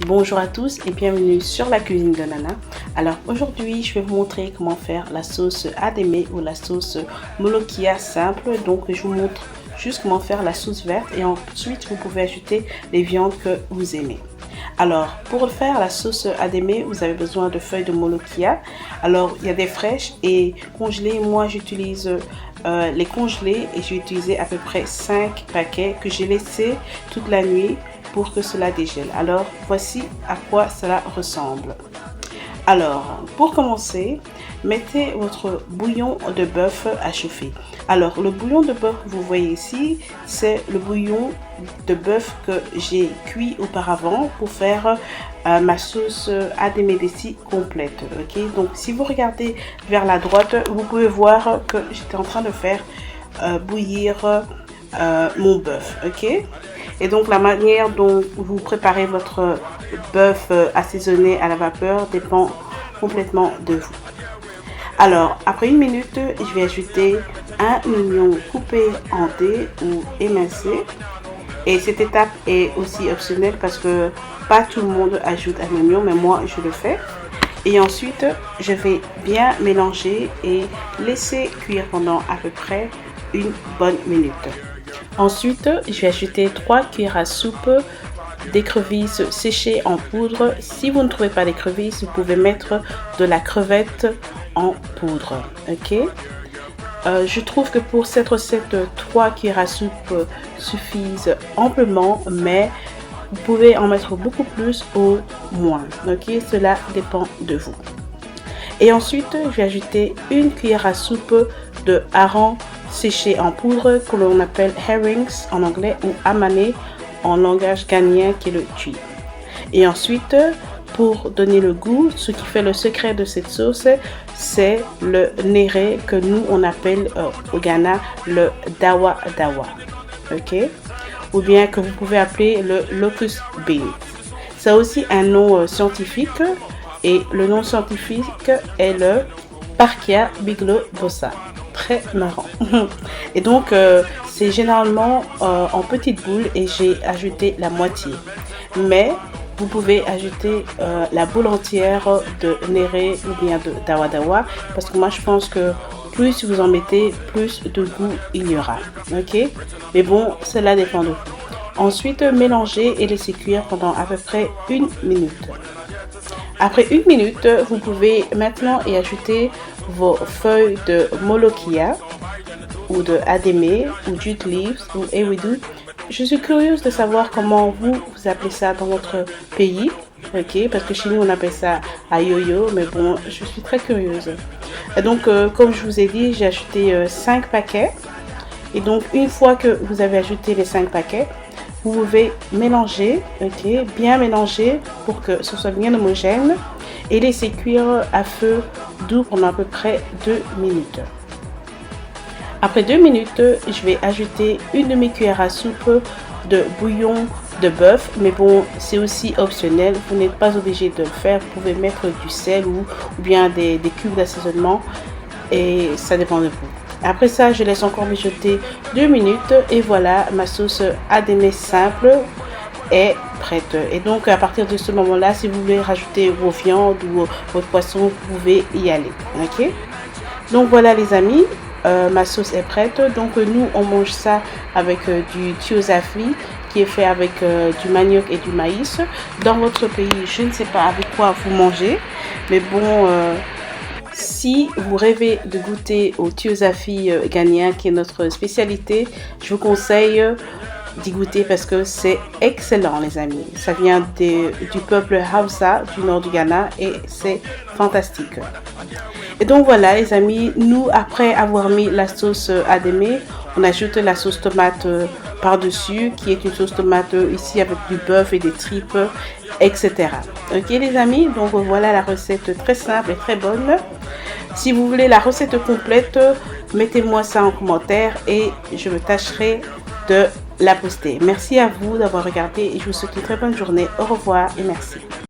Bonjour à tous et bienvenue sur la cuisine de Nana. Alors aujourd'hui je vais vous montrer comment faire la sauce adémé ou la sauce molokhia simple. Donc je vous montre juste comment faire la sauce verte et ensuite vous pouvez ajouter les viandes que vous aimez. Alors pour faire la sauce adémé, vous avez besoin de feuilles de molokhia. Alors il y a des fraîches et congelées. Moi j'utilise les congelés et j'ai utilisé à peu près 5 paquets que j'ai laissé toute la nuit pour que cela dégèle. Alors voici à quoi cela ressemble. Alors pour commencer, mettez votre bouillon de bœuf à chauffer. Alors le bouillon de bœuf que vous voyez ici, c'est le bouillon de bœuf que j'ai cuit auparavant pour faire ma sauce adémé complète. Ok, donc si vous regardez vers la droite, vous pouvez voir que j'étais en train de faire bouillir mon bœuf. Ok, et donc la manière dont vous préparez votre bœuf assaisonné à la vapeur dépend complètement de vous. Alors après une minute, je vais ajouter un oignon coupé en dés ou émincé. Et cette étape est aussi optionnelle parce que pas tout le monde ajoute un oignon, mais moi je le fais. Et ensuite, je vais bien mélanger et laisser cuire pendant à peu près une bonne minute. Ensuite, je vais ajouter 3 cuillères à soupe d'écrevisses séchées en poudre. Si vous ne trouvez pas d'écrevisses, vous pouvez mettre de la crevette en poudre. Ok. Je trouve que pour cette recette, 3 cuillères à soupe suffisent amplement, mais vous pouvez en mettre beaucoup plus ou moins. Ok, cela dépend de vous. Et ensuite, je vais ajouter 1 cuillère à soupe de harengs séchés en poudre que l'on appelle herrings en anglais ou amané en langage ghanéen qui est le tui. Et ensuite, pour donner le goût, ce qui fait le secret de cette sauce, c'est le néré que nous on appelle au Ghana le dawa dawa. Ok, ou bien que vous pouvez appeler le locust bean. Ça a aussi un nom scientifique et le nom scientifique est le Parkia bigelobosa. Très marrant. Et donc c'est généralement en petites boules et j'ai ajouté la moitié, mais vous pouvez ajouter la boule entière de néré ou bien de dawa dawa parce que moi je pense que plus vous en mettez, plus de goût il y aura. Ok, mais bon, cela dépend de vous. Ensuite, mélangez et laissez cuire pendant à peu près une minute. Après une minute, vous pouvez maintenant y ajouter vos feuilles de molokhia ou de adémé ou jute leaves ou ewedu. Je suis curieuse de savoir comment vous appelez ça dans votre pays. Ok, parce que chez nous on appelle ça ayoyo, mais bon, je suis très curieuse. Et donc comme je vous ai dit, j'ai ajouté 5 paquets. Et donc une fois que vous avez ajouté les 5 paquets, vous pouvez mélanger, ok, bien mélanger pour que ce soit bien homogène et laisser cuire à feu doux pendant à peu près 2 minutes. Après 2 minutes, je vais ajouter une demi-cuillère à soupe de bouillon de bœuf, mais bon, c'est aussi optionnel, vous n'êtes pas obligé de le faire, vous pouvez mettre du sel ou bien des cubes d'assaisonnement et ça dépend de vous. Après ça, je laisse encore mijoter 2 minutes et voilà, ma sauce adémé simple est prête. Et donc à partir de ce moment-là, si vous voulez rajouter vos viandes ou votre poisson, vous pouvez y aller. Ok. Donc voilà les amis, ma sauce est prête. Donc nous on mange ça avec du tiozafi qui est fait avec du manioc et du maïs. Dans votre pays, je ne sais pas avec quoi vous mangez, mais bon. Si vous rêvez de goûter au tiozafi ghanéen qui est notre spécialité, je vous conseille d'y goûter parce que c'est excellent les amis. Ça vient du peuple Hausa du nord du Ghana et c'est fantastique. Et donc voilà les amis, nous après avoir mis la sauce adémé, on ajoute la sauce tomate par-dessus qui est une sauce tomate ici avec du bœuf et des tripes, etc. Ok les amis, donc voilà la recette très simple et très bonne. Si vous voulez la recette complète, mettez-moi ça en commentaire et je me tâcherai de la poster. Merci à vous d'avoir regardé et je vous souhaite une très bonne journée. Au revoir et merci.